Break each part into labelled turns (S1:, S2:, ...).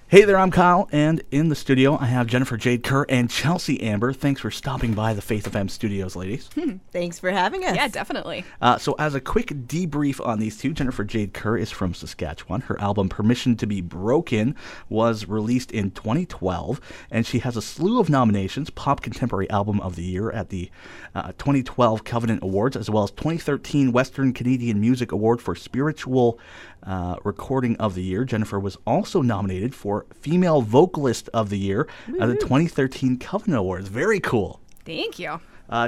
S1: Hey there, I'm Kyle, and in the studio I have Jennifer Jade Kerr and Chelsea Amber. Thanks for stopping by the FaithFM studios, ladies.
S2: Thanks for having us.
S3: Yeah, definitely.
S1: So as a quick debrief on these two, Jennifer Jade Kerr is from Saskatchewan. Her album Permission to be Broken was released in 2012, and she has a slew of nominations: Pop Contemporary Album of the Year at the 2012 Covenant Awards, as well as 2013 Western Canadian Music Award for Spiritual Recording of the Year. Jennifer was also nominated for Female Vocalist of the Year at the 2013 Covenant Awards. Very cool.
S3: Thank you.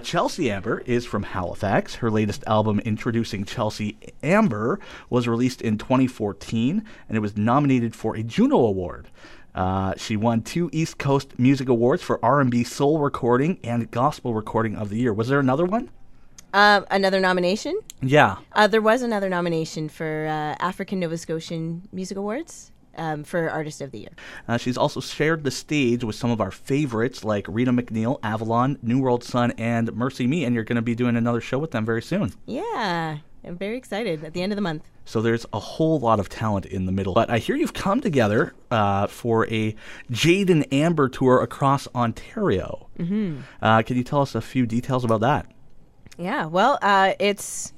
S1: Chelsea Amber is from Halifax. Her latest album, Introducing Chelsea Amber, was released in 2014, and it was nominated for a Juno Award. She won 2 East Coast Music Awards for R&B Soul Recording and Gospel Recording of the Year. Was there another one?
S2: Another nomination?
S1: Yeah.
S2: There was another nomination for African Nova Scotian Music Awards for Artist of the Year.
S1: She's also shared the stage with some of our favorites like Rita McNeil, Avalon, New World Sun, and Mercy Me, and you're going to be doing another show with them very soon.
S2: Yeah, I'm very excited at the end of the month.
S1: So there's a whole lot of talent in the middle. But I hear you've come together for a Jade and Amber tour across Ontario. Mm-hmm. Can you tell us a few details about that?
S2: Yeah, well, it's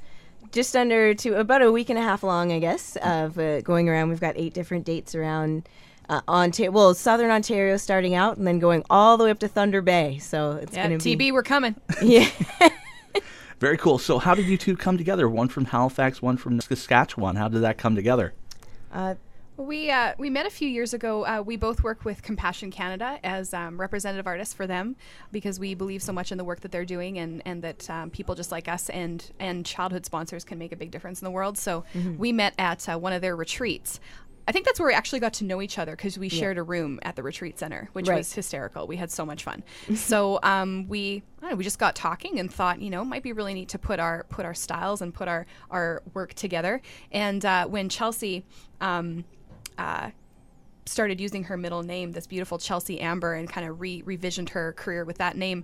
S2: just about a week and a half long, I guess, of going around. We've got 8 different dates around Southern Ontario starting out and then going all the way up to Thunder Bay. So it's going to be...
S3: TB, we're coming.
S2: Yeah.
S1: Very cool. So how did you two come together? One from Halifax, one from Saskatchewan. How did that come together?
S3: We met a few years ago. We both work with Compassion Canada as representative artists for them because we believe so much in the work that they're doing and that people just like us and childhood sponsors can make a big difference in the world. So we met at one of their retreats. I think that's where we actually got to know each other because we shared a room at the retreat center, which was hysterical. We had so much fun. So we just got talking and thought, it might be really neat to put our styles and put our work together. And when Chelsea started using her middle name, this beautiful Chelsea Amber, and kind of revisioned her career with that name,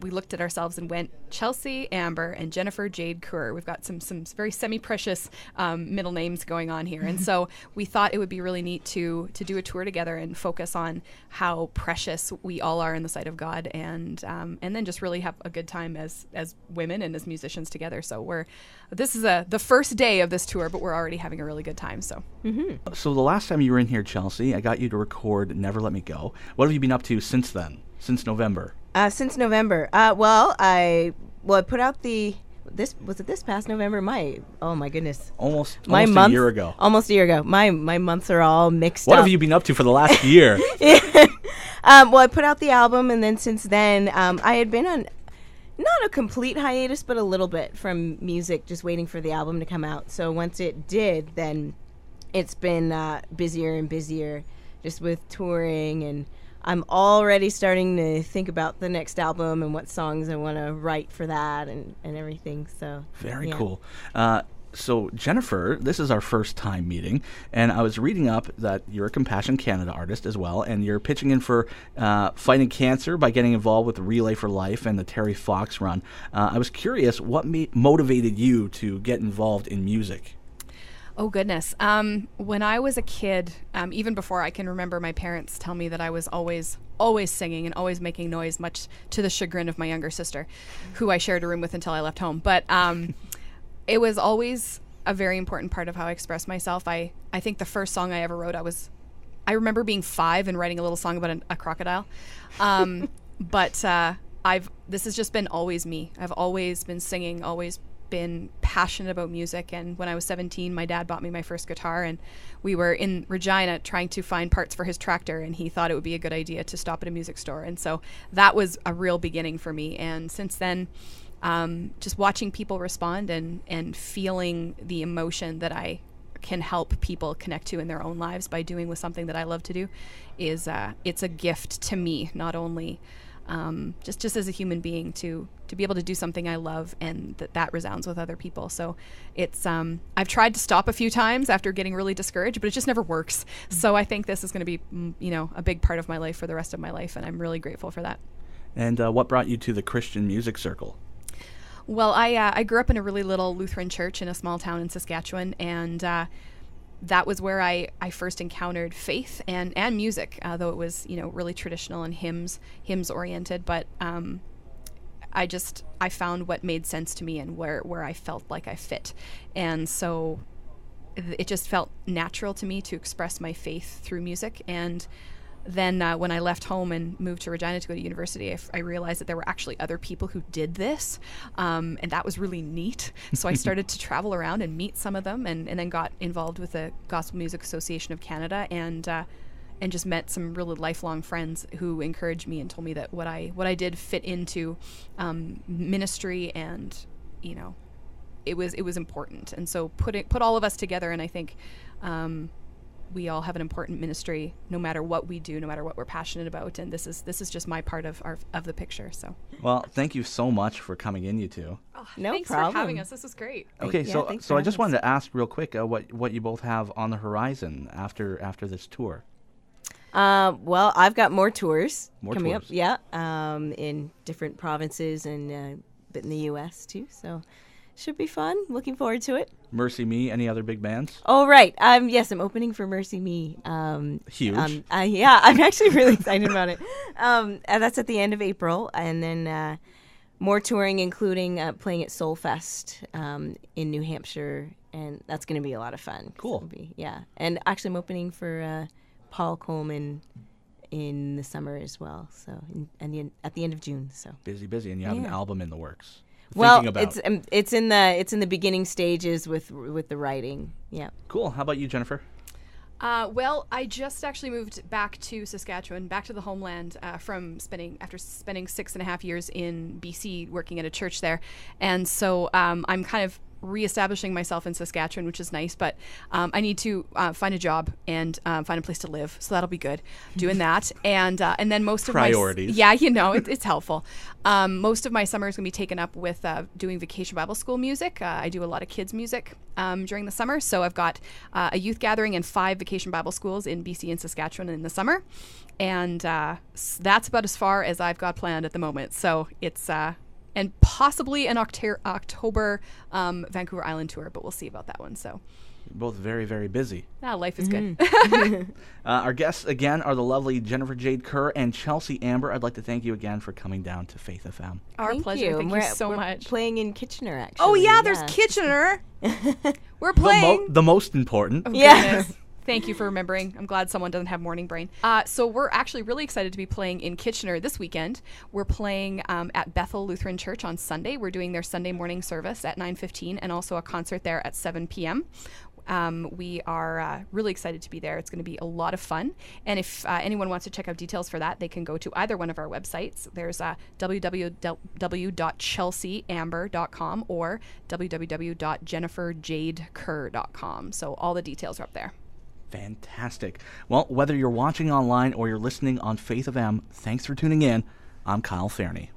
S3: we looked at ourselves and went, Chelsea Amber and Jennifer Jade Kerr. We've got some very semi-precious middle names going on here. And so we thought it would be really neat to do a tour together and focus on how precious we all are in the sight of God, and then just really have a good time as women and as musicians together. So this is the first day of this tour, but we're already having a really good time. So
S1: So the last time you were in here, Chelsea, I got you to record Never Let Me Go. What have you been up to since then? Since November?
S2: Since November. I put out this past November? Oh my goodness.
S1: Almost a year ago.
S2: Almost a year ago. My months are all mixed up.
S1: What have you been up to for the last year?
S2: I put out the album, and then since then, I had been on not a complete hiatus, but a little bit from music, just waiting for the album to come out. So once it did, then it's been busier and busier just with touring, and I'm already starting to think about the next album and what songs I want to write for that and everything. So
S1: very cool. So Jennifer, this is our first time meeting, and I was reading up that you're a Compassion Canada artist as well, and you're pitching in for fighting cancer by getting involved with Relay for Life and the Terry Fox Run. I was curious, what motivated you to get involved in music?
S3: Oh, goodness. When I was a kid, even before I can remember, my parents tell me that I was always singing and always making noise, much to the chagrin of my younger sister, who I shared a room with until I left home. But it was always a very important part of how I expressed myself. I think the first song I ever wrote, I remember being 5 and writing a little song about a crocodile. But this has just been always me. I've always been singing, always been passionate about music, and when I was 17, my dad bought me my first guitar, and we were in Regina trying to find parts for his tractor, and he thought it would be a good idea to stop at a music store, and so that was a real beginning for me. And since then, just watching people respond and feeling the emotion that I can help people connect to in their own lives by doing with something that I love to do is it's a gift to me, not only just as a human being to be able to do something I love and that resounds with other people. So it's I've tried to stop a few times after getting really discouraged, but it just never works. So I think this is going to be a big part of my life for the rest of my life, and I'm really grateful for that.
S1: And what brought you to the Christian music circle?
S3: Well, I grew up in a really little Lutheran church in a small town in Saskatchewan, and that was where I first encountered faith and music, though it was, really traditional and hymns oriented. But I found what made sense to me and where I felt like I fit. And so it just felt natural to me to express my faith through music. And then when I left home and moved to Regina to go to university, I realized that there were actually other people who did this, and that was really neat. So I started to travel around and meet some of them, and then got involved with the Gospel Music Association of Canada, and just met some really lifelong friends who encouraged me and told me that what I did fit into ministry, and it was important. And so put all of us together, and I think we all have an important ministry, no matter what we do, no matter what we're passionate about. And this is just my part of the picture. So,
S1: well, thank you so much for coming in, you two.
S3: Oh,
S2: no
S3: thanks
S2: problem.
S3: for having us. This was great.
S1: Okay,
S2: Yeah,
S1: so I just wanted to ask real quick what you both have on the horizon after this tour.
S2: Well, I've got more tours coming
S1: tours.
S2: up. Yeah, in different provinces and a bit in the U.S. too. So, should be fun. Looking forward to it.
S1: Mercy Me, any other big bands?
S2: Oh, right. Yes, I'm opening for Mercy Me.
S1: Huge.
S2: Yeah, I'm actually really excited about it. And that's at the end of April. And then more touring, including playing at Soul Fest in New Hampshire. And that's going to be a lot of fun.
S1: Cool.
S2: Yeah. And actually, I'm opening for Paul Coleman in the summer as well. So, at the end of June. So
S1: Busy. And you have an album in the works.
S2: Well, it's in the beginning stages with the writing. Yeah.
S1: Cool. How about you, Jennifer?
S3: Well, I just actually moved back to Saskatchewan, back to the homeland, after spending 6.5 years in BC working at a church there, and so I'm kind of reestablishing myself in Saskatchewan, which is nice, but I need to find a job and find a place to live, so that'll be good. Doing that, and then most of
S1: priorities.
S3: It's helpful. Most of my summer is going to be taken up with doing Vacation Bible School music. I do a lot of kids music during the summer, so I've got a youth gathering and 5 Vacation Bible Schools in BC and Saskatchewan in the summer, and that's about as far as I've got planned at the moment. So it's and possibly an October Vancouver Island tour, but we'll see about that one. So,
S1: you're both very, very busy.
S3: Life is good.
S1: Our guests again are the lovely Jennifer Jade Kerr and Chelsea Amber. I'd like to thank you again for coming down to FaithFM.
S3: Our pleasure. Thank you so much.
S2: Playing in Kitchener, actually.
S3: Oh yeah, there's Kitchener. We're playing
S1: the most important.
S3: Oh, yes. Thank you for remembering. I'm glad someone doesn't have morning brain. So we're actually really excited to be playing in Kitchener this weekend. We're playing at Bethel Lutheran Church on Sunday. We're doing their Sunday morning service at 9:15 and also a concert there at 7 p.m. We are really excited to be there. It's going to be a lot of fun. And if anyone wants to check out details for that, they can go to either one of our websites. There's www.chelseaamber.com or www.jenniferjadekerr.com. So all the details are up there.
S1: Fantastic. Well, whether you're watching online or you're listening on FaithFM, thanks for tuning in. I'm Kyle Fairney.